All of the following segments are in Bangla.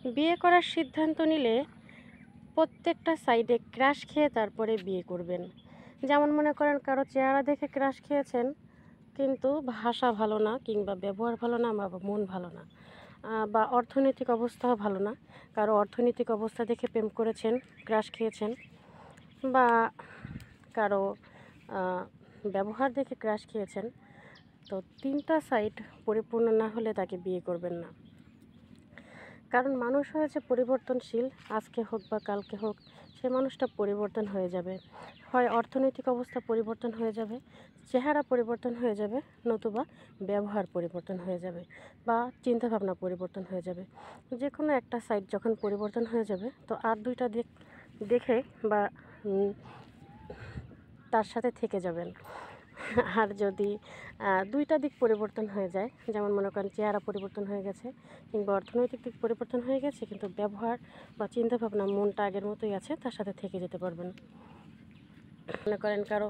বিয়ে করার সিদ্ধান্ত নিলে প্রত্যেকটা সাইডে ক্রাশ খেয়ে তারপরে বিয়ে করবেন। যেমন মনে করেন কারো চেহারা দেখে ক্রাশ খেয়েছেন, কিন্তু ভাষা ভালো না কিংবা ব্যবহার ভালো না বা মন ভালো না, বা অর্থনৈতিক অবস্থাও ভালো না। কারো অর্থনৈতিক অবস্থা দেখে প্রেম করেছেন, ক্রাশ খেয়েছেন, বা কারো ব্যবহার দেখে ক্রাশ খেয়েছেন। তো ৩টা সাইড পরিপূর্ণ না হলে তাকে বিয়ে করবেন না। কারণ মানুষ হয়েছে পরিবর্তনশীল, আজকে হোক বা কালকে হোক সে মানুষটা পরিবর্তন হয়ে যাবে। হয় অর্থনৈতিক অবস্থা পরিবর্তন হয়ে যাবে, চেহারা পরিবর্তন হয়ে যাবে, নতুবা ব্যবহার পরিবর্তন হয়ে যাবে, বা চিন্তাভাবনা পরিবর্তন হয়ে যাবে। যে কোনো একটা সাইড যখন পরিবর্তন হয়ে যাবে, তো আর দুইটা দিক দেখে বা তার সাথে থেকে যাবেন। আর যদি ২টা দিক পরিবর্তন হয়ে যায়, যেমন মনে করেন চেহারা পরিবর্তন হয়ে গেছে কিংবা অর্থনৈতিক দিক পরিবর্তন হয়ে গেছে, কিন্তু ব্যবহার বা চিন্তাভাবনা মনটা আগের মতোই আছে, তার সাথে থেকে যেতে পারবেন। মনে করেন কারো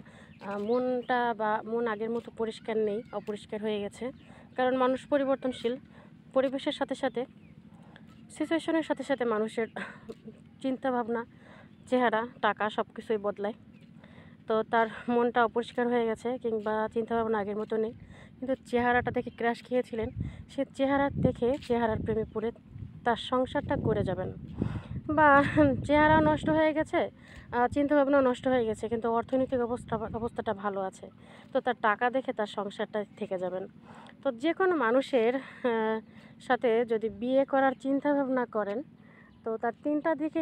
মনটা বা মন আগের মতো পরিষ্কার নেই, অপরিষ্কার হয়ে গেছে। কারণ মানুষ পরিবর্তনশীল, পরিবেশের সাথে সাথে, সিচুয়েশনের সাথে সাথে মানুষের চিন্তাভাবনা, চেহারা, টাকা সব কিছুই বদলায়। তো তার মনটা অপরিষ্কার হয়ে গেছে কিংবা চিন্তাভাবনা আগের মতো নেই, কিন্তু চেহারাটা দেখে ক্রাশ খেয়েছিলেন, সে চেহারা দেখে চেহারার প্রেমে পড়ে তার সংসারটা করে যাবেন। বা চেহারা নষ্ট হয়ে গেছে, চিন্তাভাবনাও নষ্ট হয়ে গেছে, কিন্তু অর্থনৈতিক অবস্থাটা ভালো আছে, তো তার টাকা দেখে তার সংসারটা থেকে যাবেন। তো যে কোনো মানুষের সাথে যদি বিয়ে করার চিন্তাভাবনা করেন, তো তার ৩টা দিকে